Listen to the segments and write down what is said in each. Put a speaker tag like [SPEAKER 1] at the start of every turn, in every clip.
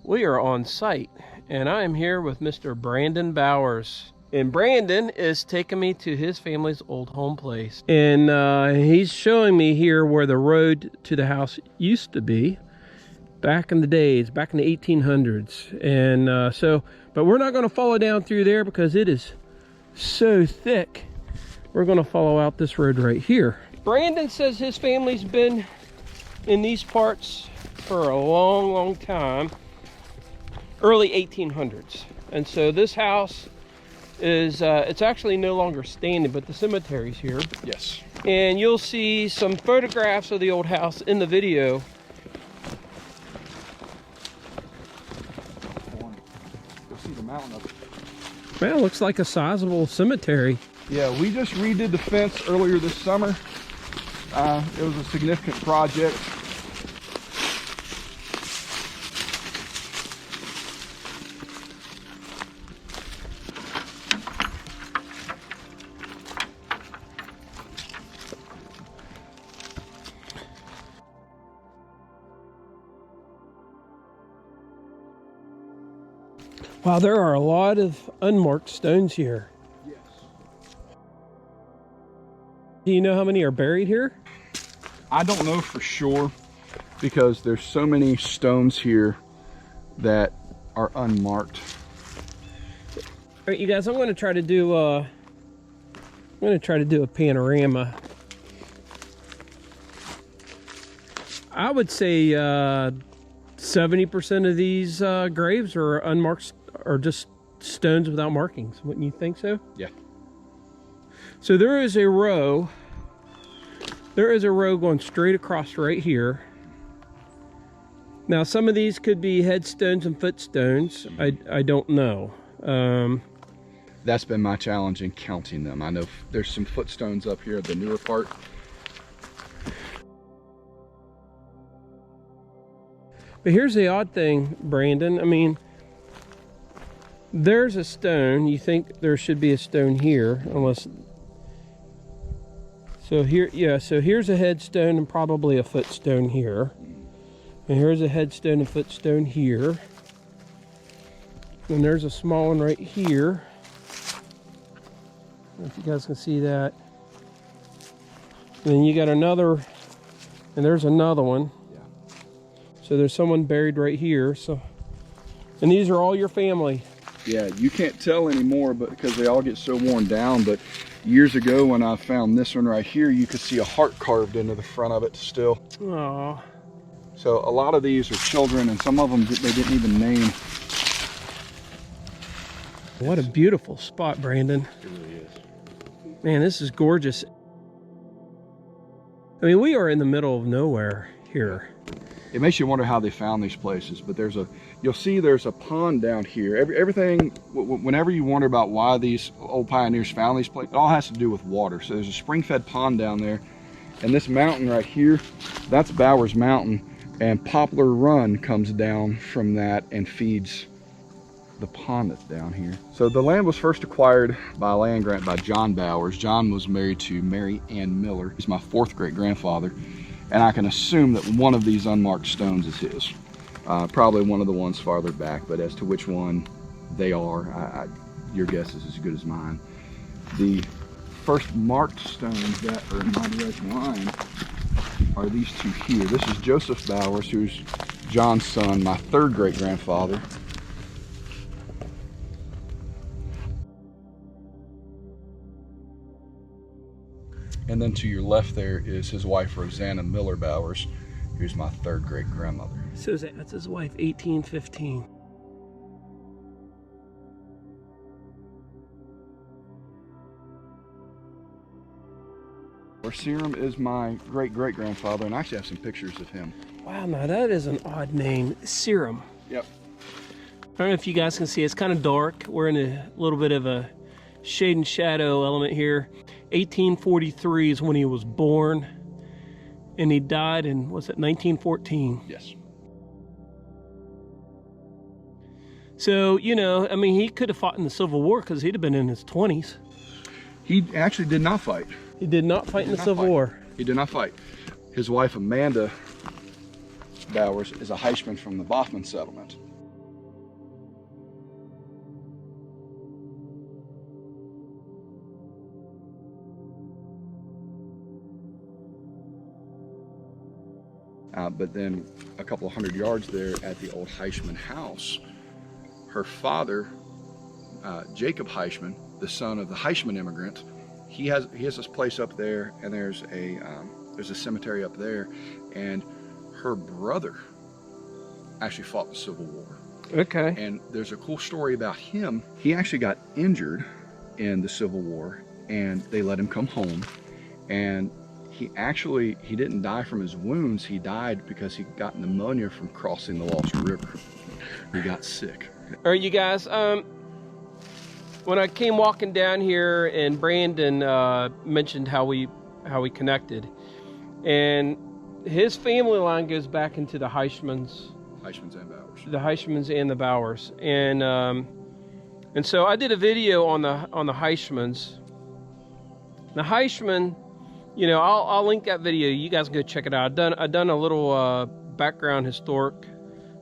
[SPEAKER 1] We are on site, and I am here with Mr. Brandon Bowers. And Brandon is taking me to his family's old home place. And he's showing me here where the road to the house used to be back in the days, back in the 1800s. And but we're not going to follow down through there because it is so thick. We're going to follow out this road right here. Brandon says his family's been in these parts for a long, long time. Early 1800s. And so this house is, it's actually no longer standing, but the cemetery's here.
[SPEAKER 2] Yes.
[SPEAKER 1] And you'll see some photographs of the old house in the video.
[SPEAKER 2] You'll see the mountain up.
[SPEAKER 1] Well, it looks like a sizable cemetery.
[SPEAKER 2] Yeah, we just redid the fence earlier this summer. It was a significant project.
[SPEAKER 1] Wow, there are a lot of unmarked stones here.
[SPEAKER 2] Yes.
[SPEAKER 1] Do you know how many are buried here?
[SPEAKER 2] I don't know for sure because there's so many stones here that are unmarked.
[SPEAKER 1] All right, you guys, I'm going to try to do a panorama. I would say 70% of these graves are unmarked, or just stones without markings. Wouldn't you think so?
[SPEAKER 2] Yeah.
[SPEAKER 1] So there is a row going straight across right here. Now some of these could be headstones and footstones. I don't know.
[SPEAKER 2] That's been my challenge in counting them. I know there's some footstones up here, the newer part.
[SPEAKER 1] But here's the odd thing, Brandon. I mean, there's a stone. You think there should be a stone here, unless... So here, yeah, so here's a headstone and probably a footstone here. And here's a headstone and footstone here. And there's a small one right here. I don't know if you guys can see that. And then you got another, and there's another one. So there's someone buried right here. So, and these are all your family.
[SPEAKER 2] Yeah, you can't tell anymore, but because they all get so worn down. But years ago, when I found this one right here, you could see a heart carved into the front of it still.
[SPEAKER 1] Aww.
[SPEAKER 2] So a lot of these are children, and some of them they didn't even name.
[SPEAKER 1] What a beautiful spot, Brandon.
[SPEAKER 2] It really is.
[SPEAKER 1] Man, this is gorgeous. I mean, we are in the middle of nowhere here.
[SPEAKER 2] It makes you wonder how they found these places, but you'll see there's a pond down here. Everything, whenever you wonder about why these old pioneers found these places, it all has to do with water. So there's a spring-fed pond down there, and this mountain right here, that's Bowers Mountain, and Poplar Run comes down from that and feeds the pond that's down here. So the land was first acquired by a land grant by John Bowers. John was married to Mary Ann Miller. He's my fourth great-grandfather. And I can assume that one of these unmarked stones is his. Probably one of the ones farther back, but as to which one they are, your guess is as good as mine. The first marked stones that are in my direct line are these two here. This is Joseph Bowers, who's John's son, my third great-grandfather. And then to your left there is his wife, Rosanna Miller Bowers, who's my third great-grandmother.
[SPEAKER 1] So that's his wife, 1815.
[SPEAKER 2] Serum is my great-great-grandfather, and I actually have some pictures of him.
[SPEAKER 1] Wow, now that is an odd name, Serum.
[SPEAKER 2] Yep.
[SPEAKER 1] I don't know if you guys can see, it's kind of dark. We're in a little bit of a shade and shadow element here. 1843 is when he was born, and he died in, was it 1914?
[SPEAKER 2] Yes.
[SPEAKER 1] So, you know, I mean, he could have fought in the Civil War because he'd have been in his 20s.
[SPEAKER 2] He actually did not fight.
[SPEAKER 1] He did not fight in the Civil War.
[SPEAKER 2] He did not fight. His wife, Amanda Bowers, is a Hushman from the Baughman settlement. But then a couple of 100 yards there at the old Hushman house, her father, Jacob Hushman, the son of the Hushman immigrant, he has this place up there, and there's a cemetery up there, and her brother actually fought the Civil War.
[SPEAKER 1] Okay.
[SPEAKER 2] And there's a cool story about him. He actually got injured in the Civil War, and they let him come home, and he didn't die from his wounds. He died because he got pneumonia from crossing the Lost River. He got sick.
[SPEAKER 1] All right, you guys, when I came walking down here, and Brandon mentioned how we connected, and his family line goes back into the Hushmans
[SPEAKER 2] And Bowers.
[SPEAKER 1] The Hushmans and the Bowers, and so I did a video on the Hushmans. The Hushman, you know, I'll link that video. You guys can go check it out. I've done a little background historic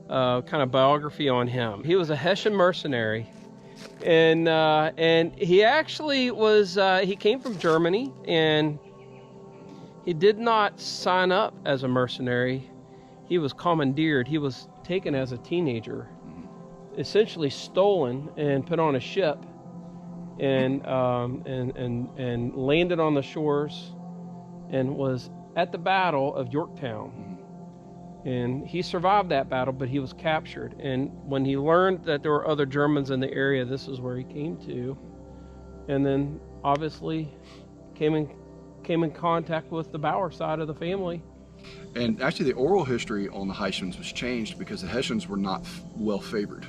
[SPEAKER 1] kind of biography on him. He was a Hessian mercenary, and he actually was he came from Germany, and he did not sign up as a mercenary. He was commandeered. He was taken as a teenager, essentially stolen and put on a ship, and landed on the shores, and was at the Battle of Yorktown. And he survived that battle, but he was captured. And when he learned that there were other Germans in the area, this is where he came to, and then obviously came in contact with the Bower side of the family.
[SPEAKER 2] And actually the oral history on the Hushmans was changed because the Hessians were not well favored.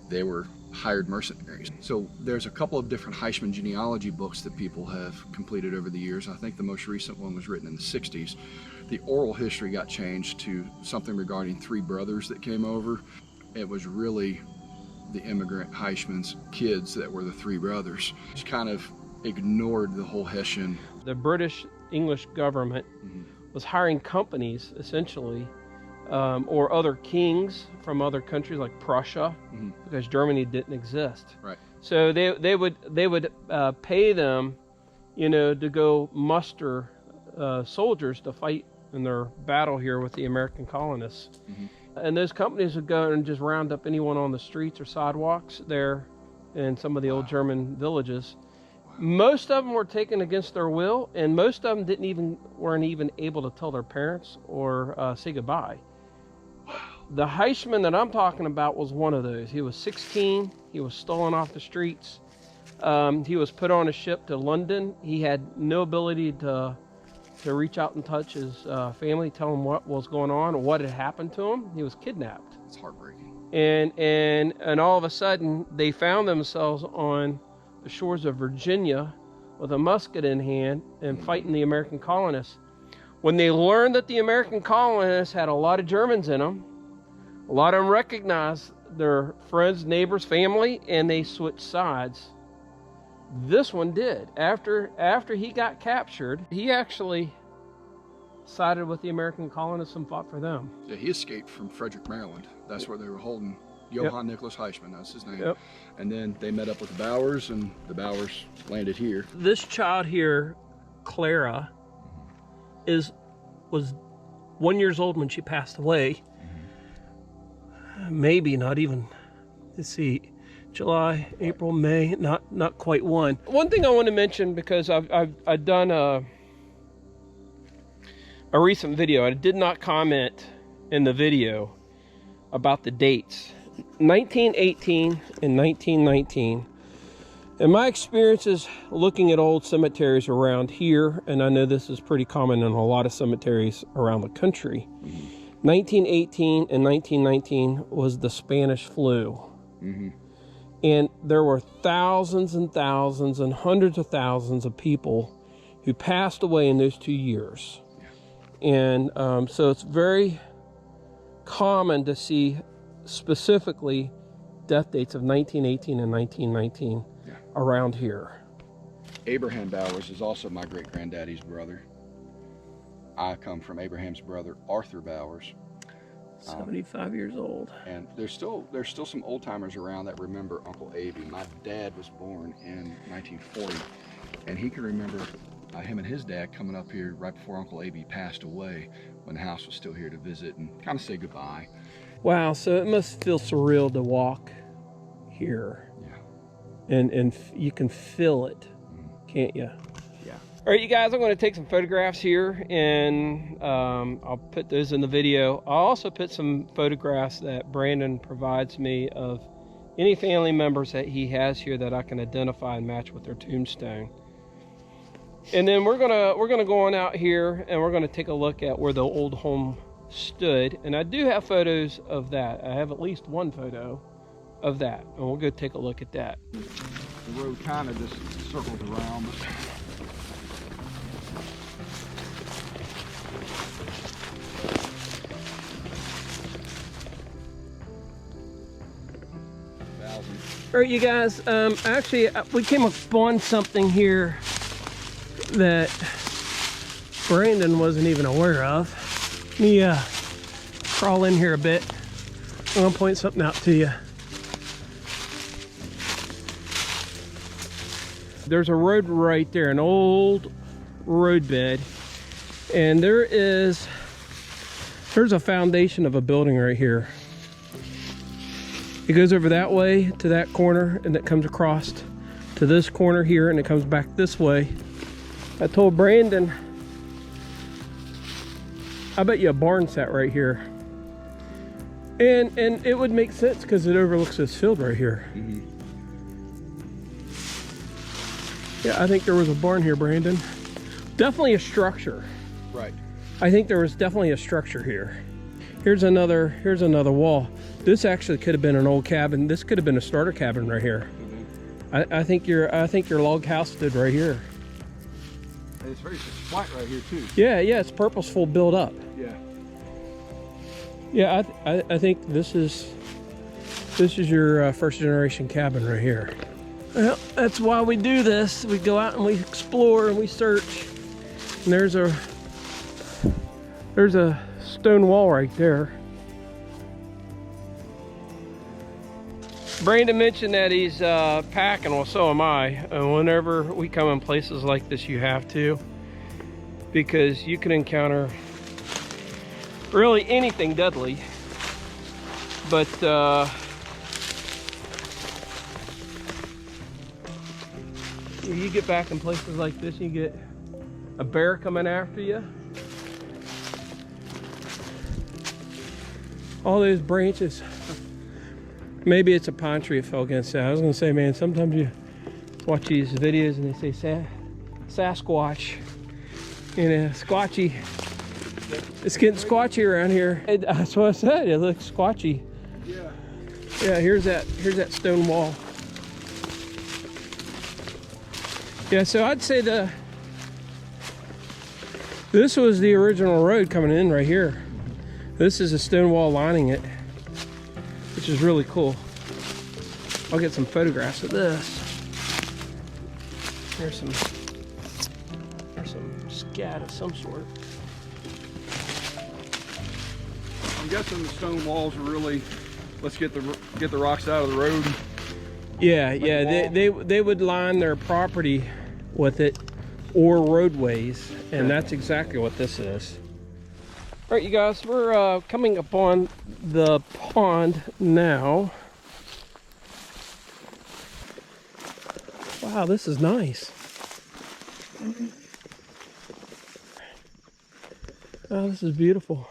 [SPEAKER 2] They were hired mercenaries. So there's a couple of different Hushman genealogy books that people have completed over the years. I think the most recent one was written in the 60s. The oral history got changed to something regarding 3 brothers that came over. It was really the immigrant Hushman's kids that were the 3 brothers. Just kind of ignored the whole Hessian.
[SPEAKER 1] The British English government was hiring companies, essentially, or other kings from other countries like Prussia, because Germany didn't exist.
[SPEAKER 2] Right.
[SPEAKER 1] So they would pay them, you know, to go muster soldiers to fight in their battle here with the American colonists. And those companies would go and just round up anyone on the streets or sidewalks there in some of the old German villages. Most of them were taken against their will, and most of them weren't even able to tell their parents or say goodbye. The Hushman that I'm talking about was one of those. He was 16. He was stolen off the streets. He was put on a ship to London. He had no ability to reach out and touch his family, tell them what was going on or what had happened to him. He was kidnapped.
[SPEAKER 2] It's heartbreaking.
[SPEAKER 1] And all of a sudden, they found themselves on the shores of Virginia with a musket in hand and fighting the American colonists. When they learned that the American colonists had a lot of Germans in them, a lot of them recognized their friends, neighbors, family, and they switched sides. This one did. After he got captured, he actually sided with the American colonists and fought for them.
[SPEAKER 2] Yeah, he escaped from Frederick, Maryland. That's where they were holding Johann Nicholas Hushman, that's his name.
[SPEAKER 1] Yep.
[SPEAKER 2] And then they met up with the Bowers, and the Bowers landed here.
[SPEAKER 1] This child here, Clara, was 1 year old when she passed away. Maybe not even, let's see, July, April, May, not quite one. One thing I want to mention, because I've done a recent video. I did not comment in the video about the dates. 1918 and 1919. In my experiences looking at old cemeteries around here, and I know this is pretty common in a lot of cemeteries around the country, 1918 and 1919 was the Spanish flu. And there were thousands and thousands and hundreds of thousands of people who passed away in those 2 years. And so it's very common to see specifically death dates of 1918 and 1919 around here.
[SPEAKER 2] Abraham Bowers is also my great-granddaddy's brother. I come from Abraham's brother, Arthur Bowers.
[SPEAKER 1] 75 years old.
[SPEAKER 2] And there's still some old-timers around that remember Uncle Abe. My dad was born in 1940, and he can remember him and his dad coming up here right before Uncle Abe passed away when the house was still here to visit and kind of say goodbye.
[SPEAKER 1] Wow, so it must feel surreal to walk here.
[SPEAKER 2] Yeah.
[SPEAKER 1] And you can feel it, can't you?
[SPEAKER 2] Yeah.
[SPEAKER 1] All right, you guys, I'm going to take some photographs here, and I'll put those in the video. I'll also put some photographs that Brandon provides me of any family members that he has here that I can identify and match with their tombstone. And then we're gonna go on out here, and we're gonna take a look at where the old home stood. And I do have photos of that. I have at least one photo of that, and we'll go take a look at that.
[SPEAKER 2] The road kind of just circled around.
[SPEAKER 1] All right, you guys, actually, we came upon something here that Brandon wasn't even aware of. Let me crawl in here a bit. I'm gonna point something out to you. There's a road right there, an old road bed, and there's a foundation of a building right here. It goes over that way to that corner, and it comes across to this corner here, and it comes back this way. I told Brandon, I bet you a barn sat right here. And it would make sense because it overlooks this field right here.
[SPEAKER 2] Mm-hmm.
[SPEAKER 1] Yeah, I think there was a barn here, Brandon. Definitely a structure.
[SPEAKER 2] Right.
[SPEAKER 1] I think there was definitely a structure here. Here's another wall. This actually could have been an old cabin. This could have been a starter cabin right here.
[SPEAKER 2] Mm-hmm.
[SPEAKER 1] I think your log house stood right here.
[SPEAKER 2] And it's very flat right here too.
[SPEAKER 1] Yeah, it's purposeful build up.
[SPEAKER 2] Yeah.
[SPEAKER 1] Yeah, I think this is your first generation cabin right here. Well, that's why we do this. We go out and we explore and we search. And there's a stone wall right there. Brandon mentioned that he's packing. Well, so am I. And whenever we come in places like this, you have to, because you can encounter really anything deadly. But you get back in places like this, you get a bear coming after you. All those branches. Maybe it's a pine tree that fell against that. I was gonna say, man, sometimes you watch these videos and they say Sasquatch, you know, squatchy. It's getting squatchy around here. That's what I said. It looks squatchy.
[SPEAKER 2] Yeah.
[SPEAKER 1] Yeah. Here's that stone wall. Yeah. So I'd say this was the original road coming in right here. This is a stone wall lining it, which is really cool. I'll get some photographs of this. There's some scat of some sort.
[SPEAKER 2] I'm guessing the stone walls are really, let's get the rocks out of the road.
[SPEAKER 1] Yeah, they would line their property with it, or roadways, and that's exactly what this is. All right, you guys, we're coming upon the pond now. Wow, this is nice. Oh, this is beautiful.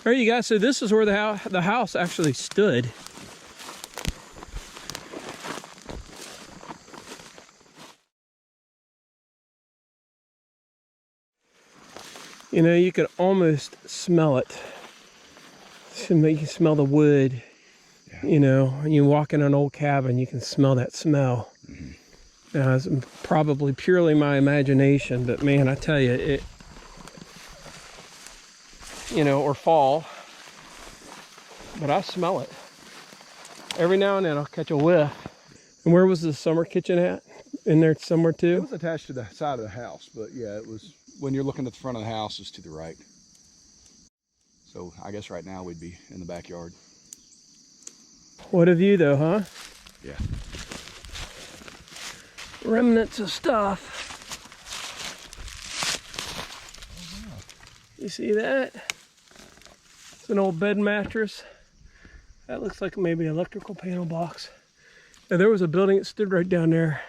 [SPEAKER 1] All right, you guys, so this is where the house actually stood. You know, you can almost smell it. You can smell the wood. Yeah. You know, when you walk in an old cabin, you can smell that smell. Mm-hmm. Now, it's probably purely my imagination, but man, I tell you, it, you know, or fall, but I smell it. Every now and then I'll catch a whiff. And where was the summer kitchen at? In there somewhere too?
[SPEAKER 2] It was attached to the side of the house, but yeah, it was, when you're looking at the front of the house, it's to the right. So I guess right now we'd be in the backyard.
[SPEAKER 1] What a view though, huh?
[SPEAKER 2] Yeah.
[SPEAKER 1] Remnants of stuff. You see that? It's an old bed mattress. That looks like maybe an electrical panel box. Now, there was a building that stood right down there.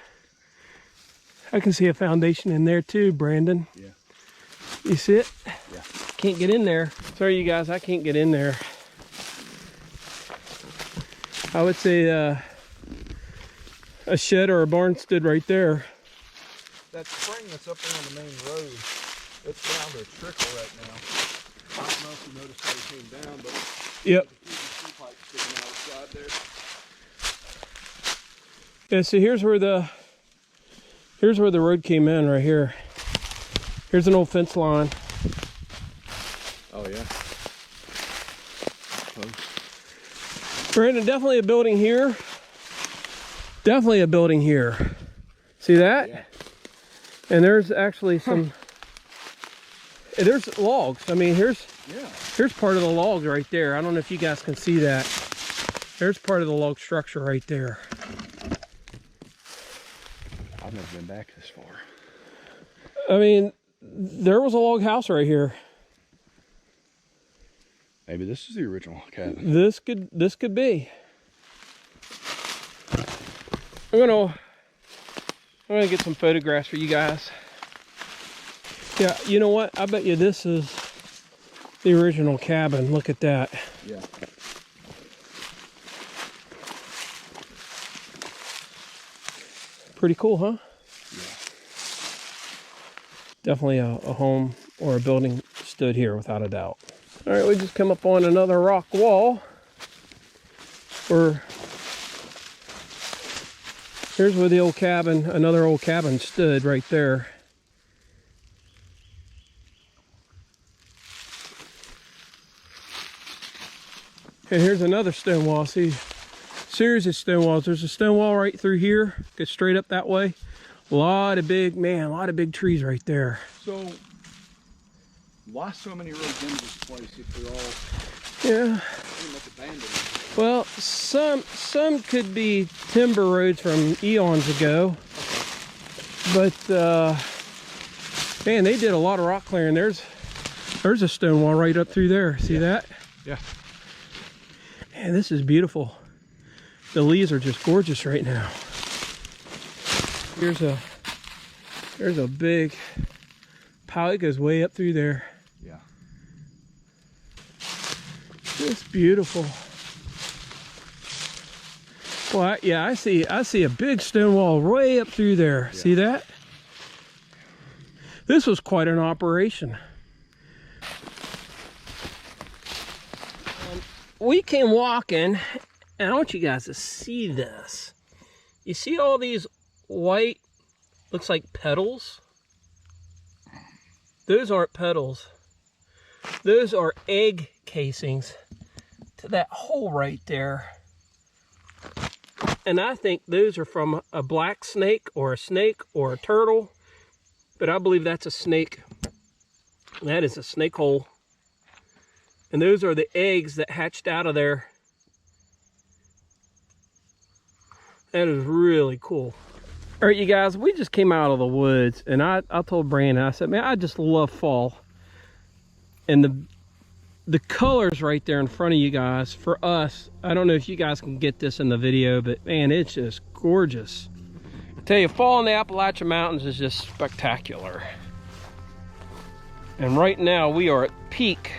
[SPEAKER 1] I can see a foundation in there too, Brandon.
[SPEAKER 2] Yeah.
[SPEAKER 1] You see it?
[SPEAKER 2] Yeah.
[SPEAKER 1] Can't get in there. Sorry, you guys, I can't get in there. I would say a shed or a barn stood right there.
[SPEAKER 2] That spring that's up there on the main road, it's down to a trickle right now. I don't know if you noticed how it came down, but
[SPEAKER 1] yep.
[SPEAKER 2] there's a PVC pipe sticking out the side there.
[SPEAKER 1] Yeah, so here's where the road came in right here. Here's an old fence line.
[SPEAKER 2] Oh yeah.
[SPEAKER 1] Brandon, definitely a building here. Definitely a building here. See that?
[SPEAKER 2] Yeah.
[SPEAKER 1] And there's actually some, there's logs. I mean, here's part of the logs right there. I don't know if you guys can see that. There's part of the log structure right there.
[SPEAKER 2] I've never been back this far.
[SPEAKER 1] I mean, there was a log house right here.
[SPEAKER 2] Maybe this is the original cabin.
[SPEAKER 1] This could be. I'm gonna get some photographs for you guys. Yeah, you know what? I bet you this is the original cabin. Look at that.
[SPEAKER 2] Yeah.
[SPEAKER 1] Pretty cool, huh?
[SPEAKER 2] Yeah.
[SPEAKER 1] Definitely a home or a building stood here without a doubt. All right, we just come up on another rock wall. Here's where the old cabin, another old cabin stood right there. And here's another stone wall. See, series of stone walls. There's a stone wall right through here. Goes straight up that way. A lot of big trees right there.
[SPEAKER 2] So, why so many roads into this place if they're all pretty much abandoned?
[SPEAKER 1] Well, some could be timber roads from eons ago, but man, they did a lot of rock clearing. There's a stone wall right up through there. See that?
[SPEAKER 2] Yeah.
[SPEAKER 1] Man, this is beautiful. The leaves are just gorgeous right now. There's a big pile. It goes way up through there.
[SPEAKER 2] Yeah.
[SPEAKER 1] It's beautiful. Well, yeah, I see a big stone wall way up through there. Yeah. See that? This was quite an operation. We came walking, and I want you guys to see this. You see all these white, looks like petals? Those aren't petals. Those are egg casings to that hole right there. And I think those are from a black snake or a turtle. But I believe that's a snake. That is a snake hole. And those are the eggs that hatched out of there. That is really cool. All right, you guys, we just came out of the woods. And I told Brandon, I said, man, I just love fall. And the colors right there in front of you guys, for us, I don't know if you guys can get this in the video, but man, it's just gorgeous. I tell you, fall in the Appalachian Mountains is just spectacular. And right now we are at peak.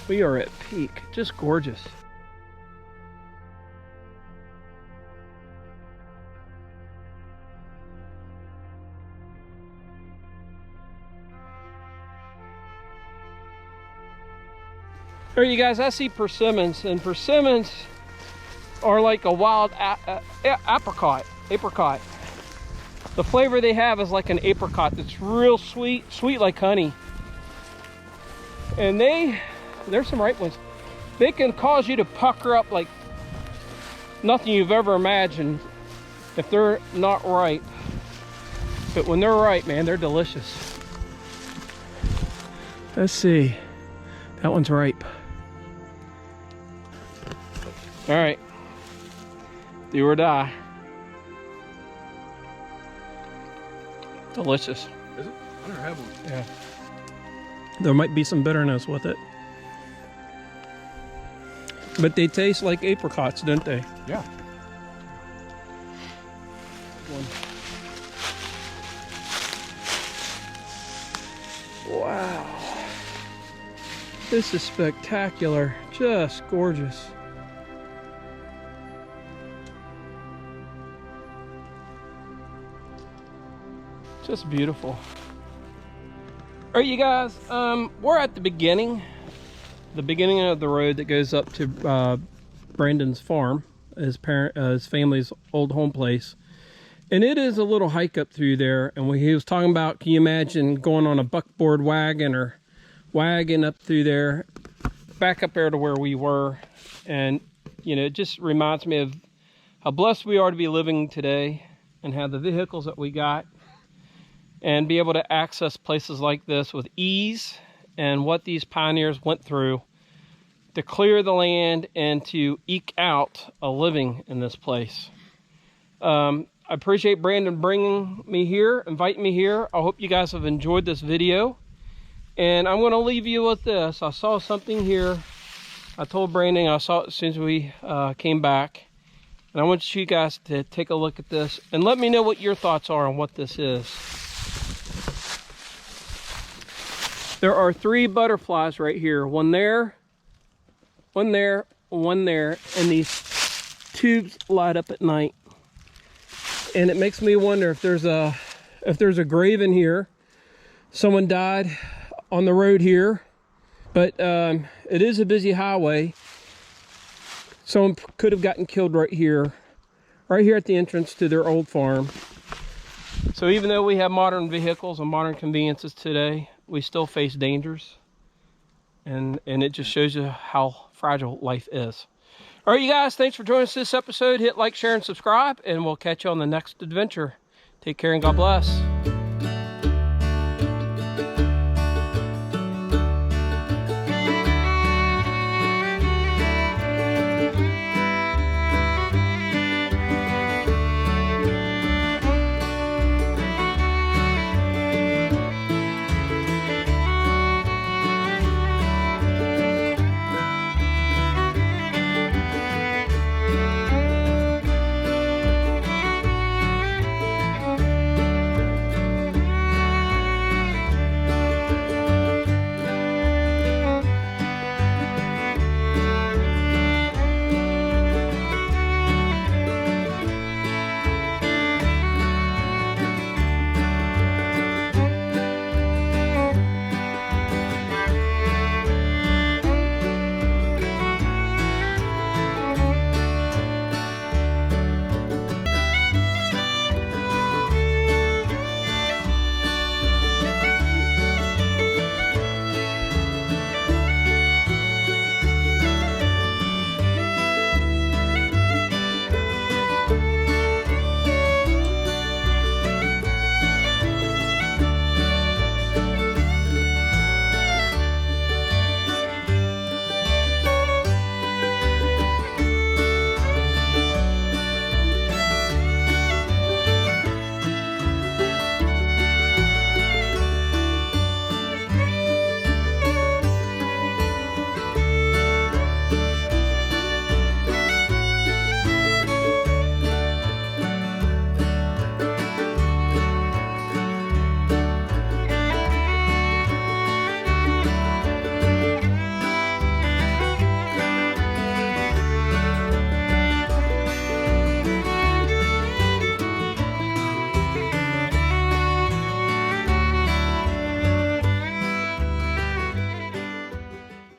[SPEAKER 1] We are at peak, just gorgeous. All right, you guys, I see persimmons, and persimmons are like a wild apricot. The flavor they have is like an apricot that's real sweet like honey. And there's some ripe ones. They can cause you to pucker up like nothing you've ever imagined if they're not ripe. But when they're ripe, man, they're delicious. Let's see. That one's ripe. All right. Do or die. Delicious.
[SPEAKER 2] Is it? I never had one.
[SPEAKER 1] Yeah. There might be some bitterness with it. But they taste like apricots, don't they?
[SPEAKER 2] Yeah.
[SPEAKER 1] Wow. This is spectacular. Just gorgeous. Just beautiful. All right, you guys, we're at the beginning of the road that goes up to Brandon's farm, his family's old home place. And it is a little hike up through there. And when he was talking about, can you imagine going on a buckboard wagon or wagon up through there, back up there to where we were. And, you know, it just reminds me of how blessed we are to be living today and have the vehicles that we got and be able to access places like this with ease, and what these pioneers went through to clear the land and to eke out a living in this place. I appreciate Brandon bringing me here, inviting me here. I hope you guys have enjoyed this video. And I'm going to leave you with this. I saw something here. I told Brandon I saw it as soon as we came back. And I want you guys to take a look at this and let me know what your thoughts are on what this is. There are 3 butterflies right here. One there, one there, one there. And these tubes light up at night. And it makes me wonder if there's a grave in here. Someone died on the road here, but it is a busy highway. Someone could have gotten killed right here at the entrance to their old farm. So even though we have modern vehicles and modern conveniences today, we still face dangers, and it just shows you how fragile life is. All right, you guys, thanks for joining us this episode. Hit like, share, and subscribe, and we'll catch you on the next adventure. Take care and God bless.